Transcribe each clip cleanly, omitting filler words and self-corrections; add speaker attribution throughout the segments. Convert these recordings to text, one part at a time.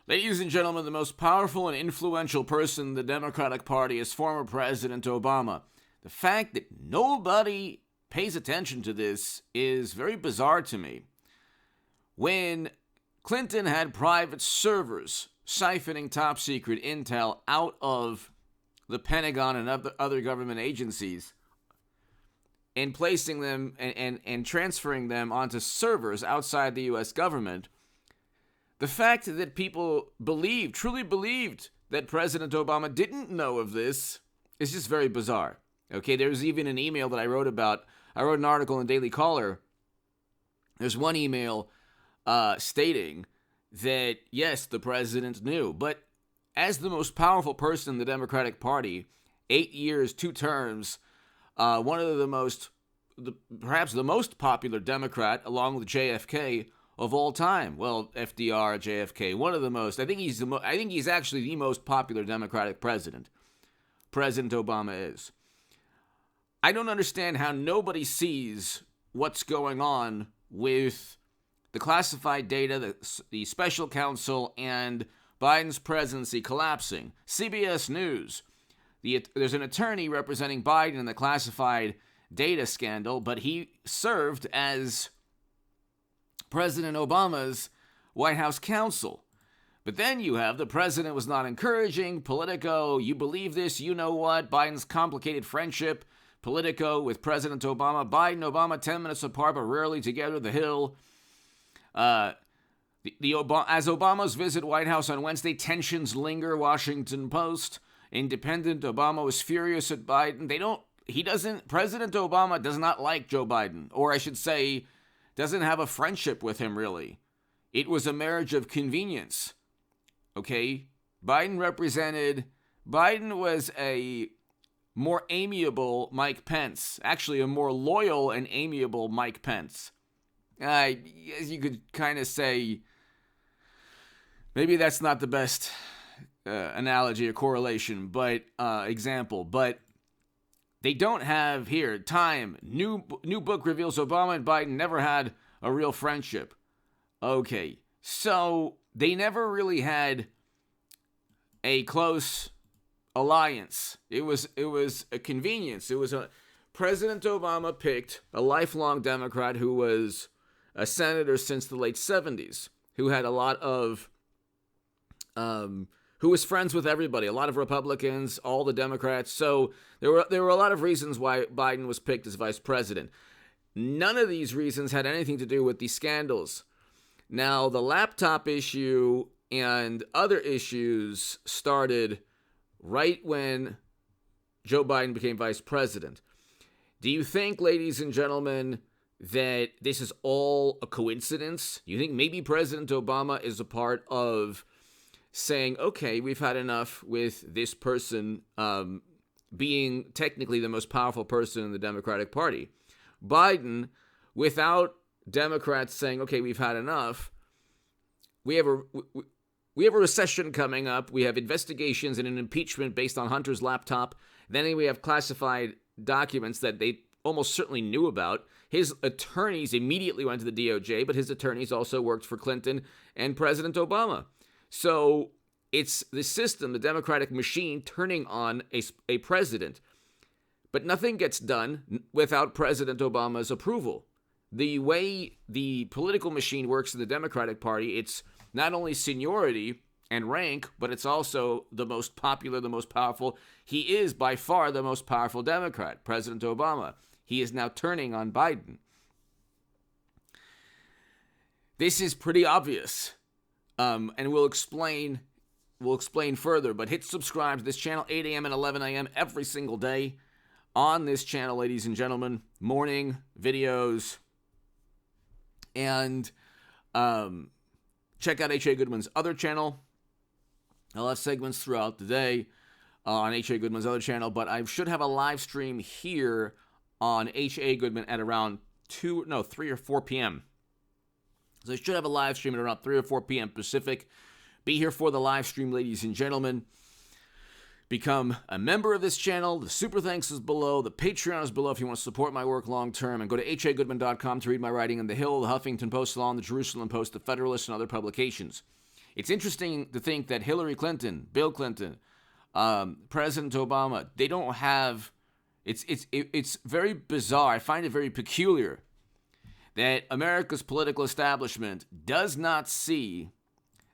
Speaker 1: Ladies and gentlemen, the most powerful and influential person in the Democratic Party is former President Obama. The fact that nobody pays attention to this is very bizarre to me. When Clinton had private servers siphoning top secret intel out of the Pentagon and other government agencies and placing them and transferring them onto servers outside the U.S. government, the fact that people truly believed that President Obama didn't know of this is just very bizarre. Okay, there's even an email that I wrote about. I wrote an article in Daily Caller. There's one email stating that, yes, the president knew. But as the most powerful person in the Democratic Party, 8 years, 2 terms, one of perhaps the most popular Democrat, along with JFK, of all time. Well, FDR, JFK, one of the most. I think he's actually the most popular Democratic president. President Obama is. I don't understand how nobody sees what's going on with the classified data, the special counsel, and Biden's presidency collapsing. CBS News. There's an attorney representing Biden in the classified data scandal, but he served as President Obama's White House counsel. But then you have the president was not encouraging. Politico, you believe this, you know what? Biden's complicated friendship. Politico with President Obama. Biden, Obama, 10 minutes apart, but rarely together. The Hill. As Obama's visit White House on Wednesday, tensions linger. Washington Post. Independent, Obama was furious at Biden. President Obama does not like Joe Biden. Or I should say, doesn't have a friendship with him, really. It was a marriage of convenience. Okay? Biden was a more amiable Mike Pence. Actually, a more loyal and amiable Mike Pence. As you could kind of say, maybe that's not the best analogy or correlation, but example. But they don't have here. Time. New book reveals Obama and Biden never had a real friendship. Okay. So they never really had a close alliance. It was a convenience. President Obama picked a lifelong Democrat who was a senator since the late 70s, who had a lot of who was friends with everybody, a lot of Republicans, all the Democrats. So there were a lot of reasons why Biden was picked as vice president. None of these reasons had anything to do with these scandals. Now, the laptop issue and other issues started right when Joe Biden became vice president. Do you think, ladies and gentlemen, that this is all a coincidence? You think maybe President Obama is a part of saying, okay, we've had enough with this person being technically the most powerful person in the Democratic Party? Biden, without Democrats saying, okay, we've had enough, we have a recession coming up. We have investigations and an impeachment based on Hunter's laptop. Then we have classified documents that they almost certainly knew about. His attorneys immediately went to the DOJ, but his attorneys also worked for Clinton and President Obama. So it's the system, the Democratic machine, turning on a president. But nothing gets done without President Obama's approval. The way the political machine works in the Democratic Party, it's not only seniority and rank, but it's also the most popular, the most powerful. He is by far the most powerful Democrat, President Obama. He is now turning on Biden. This is pretty obvious, and we'll explain further. But hit subscribe to this channel, 8 a.m. and 11 a.m. every single day on this channel, ladies and gentlemen. Morning videos, and check out H.A. Goodman's other channel. I'll have segments throughout the day on H.A. Goodman's other channel, but I should have a live stream here on H.A. Goodman at around 3 or 4 p.m. So I should have a live stream at around 3 or 4 p.m. Pacific. Be here for the live stream, ladies and gentlemen. Become a member of this channel. The super thanks is below. The Patreon is below if you want to support my work long term. And go to hagoodman.com to read my writing in The Hill, The Huffington Post, Law, The Jerusalem Post, The Federalist, and other publications. It's interesting to think that Hillary Clinton, Bill Clinton, President Obama, they don't have. It's very bizarre. I find it very peculiar that America's political establishment does not see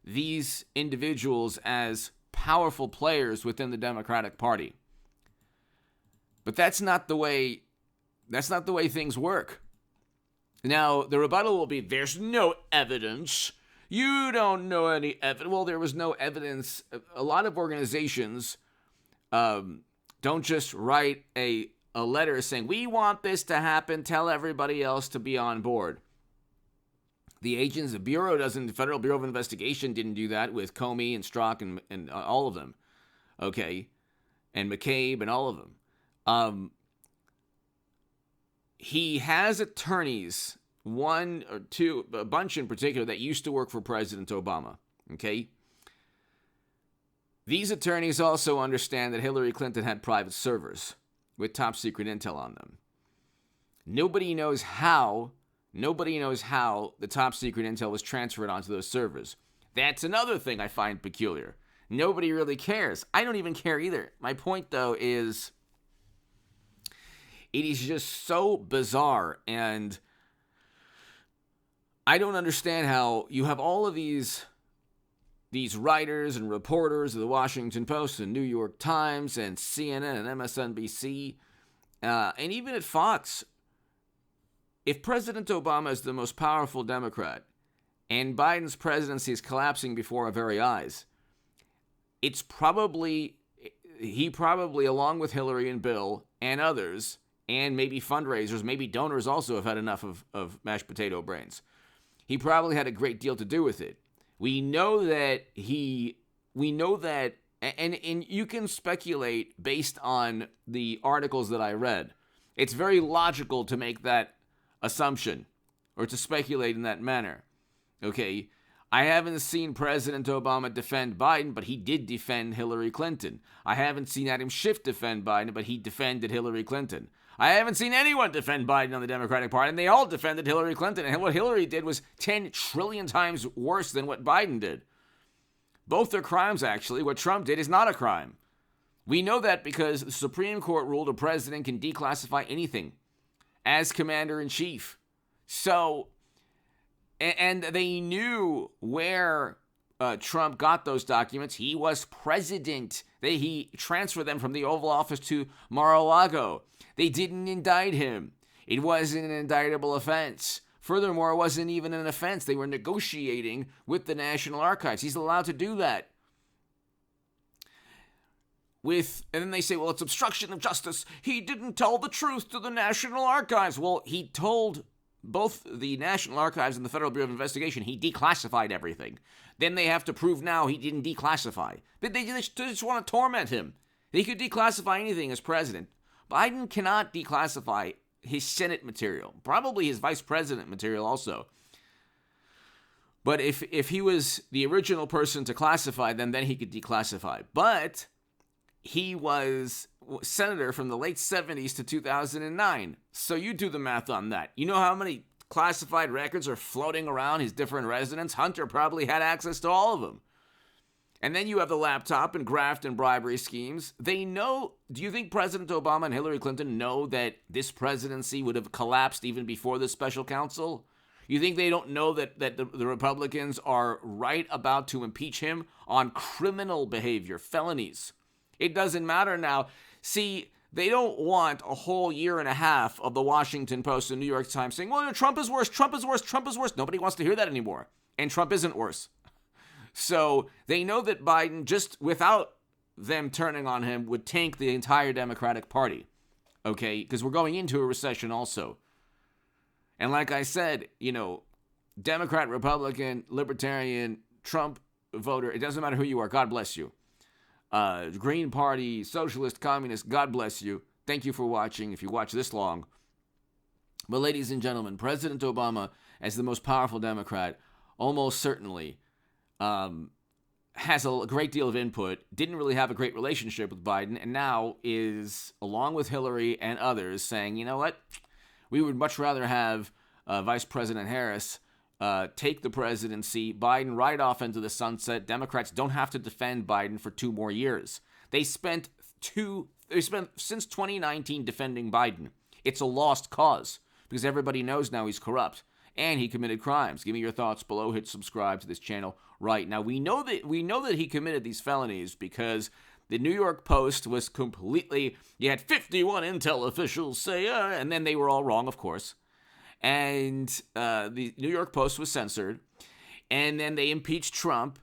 Speaker 1: these individuals as powerful players within the Democratic Party. But that's not the way things work. Now, the rebuttal will be, there's no evidence. You don't know any evidence. Well, there was no evidence. A lot of organizations don't just write a letter saying, we want this to happen, tell everybody else to be on board. The agents, the Bureau doesn't, the Federal Bureau of Investigation didn't do that with Comey and Strzok and all of them, okay, and McCabe and all of them. He has attorneys, one or two, a bunch in particular, that used to work for President Obama, okay? These attorneys also understand that Hillary Clinton had private servers with top secret intel on them. Nobody knows how the top secret intel was transferred onto those servers. That's another thing I find peculiar. Nobody really cares. I don't even care either. My point, though, is it is just so bizarre, and I don't understand how you have all of these writers and reporters of the Washington Post and New York Times and CNN and MSNBC, and even at Fox. If President Obama is the most powerful Democrat and Biden's presidency is collapsing before our very eyes, he probably, along with Hillary and Bill and others, and maybe fundraisers, maybe donors also have had enough of mashed potato brains. He probably had a great deal to do with it. We know that, and you can speculate based on the articles that I read. It's very logical to make that assumption or to speculate in that manner. Okay, I haven't seen President Obama defend Biden, but he did defend Hillary Clinton. I haven't seen Adam Schiff defend Biden, but he defended Hillary Clinton. I haven't seen anyone defend Biden on the Democratic Party, and they all defended Hillary Clinton. And what Hillary did was 10 trillion times worse than what Biden did. Both are crimes, actually. What Trump did is not a crime. We know that because the Supreme Court ruled a president can declassify anything as commander-in-chief. So, and they knew where Trump got those documents. He was president. He transferred them from the Oval Office to Mar-a-Lago. They didn't indict him. It wasn't an indictable offense. Furthermore, it wasn't even an offense. They were negotiating with the National Archives. He's allowed to do that. And then they say, well, it's obstruction of justice. He didn't tell the truth to the National Archives. Well, he told both the National Archives and the Federal Bureau of Investigation he declassified everything. Then they have to prove now he didn't declassify. But they just want to torment him. He could declassify anything as president. Biden cannot declassify his Senate material, probably his vice president material also. But if he was the original person to classify them, then he could declassify. But he was senator from the late 70s to 2009. So you do the math on that. You know how many classified records are floating around his different residence? Hunter probably had access to all of them. And then you have the laptop and graft and bribery schemes. They know, do you think President Obama and Hillary Clinton know that this presidency would have collapsed even before the special counsel? You think they don't know that the Republicans are right about to impeach him on criminal behavior, felonies? It doesn't matter now. See, they don't want a whole year and a half of the Washington Post and New York Times saying, well, Trump is worse, Trump is worse, Trump is worse. Nobody wants to hear that anymore. And Trump isn't worse. So they know that Biden, just without them turning on him, would tank the entire Democratic Party. Okay? Because we're going into a recession also. And like I said, Democrat, Republican, Libertarian, Trump voter, it doesn't matter who you are. God bless you. Green Party, Socialist, Communist, God bless you. Thank you for watching, if you watch this long. But ladies and gentlemen, President Obama, as the most powerful Democrat, almost certainly has a great deal of input, didn't really have a great relationship with Biden, and now is, along with Hillary and others, saying, you know what? We would much rather have Vice President Harris
Speaker 2: take the presidency, Biden right off into the sunset. Democrats don't have to defend Biden for 2 more years. They spent since 2019 defending Biden. It's a lost cause because everybody knows now he's corrupt and he committed crimes. Give me your thoughts below. Hit subscribe to this channel right now. We know that he committed these felonies because the New York Post was completely. You had 51 intel officials say, and then they were all wrong, of course. And the New York Post was censored, and then they impeached Trump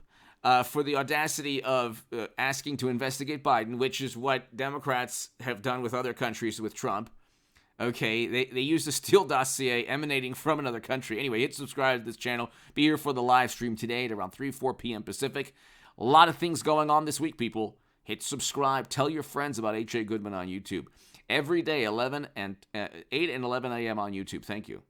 Speaker 2: for the audacity of asking to investigate Biden, which is what Democrats have done with other countries with Trump. Okay, they used a Steele dossier emanating from another country. Anyway, hit subscribe to this channel. Be here for the live stream today at around 4 p.m. Pacific. A lot of things going on this week, people. Hit subscribe. Tell your friends about H.A. Goodman on YouTube. Every day, 8 and 11 a.m. on YouTube. Thank you.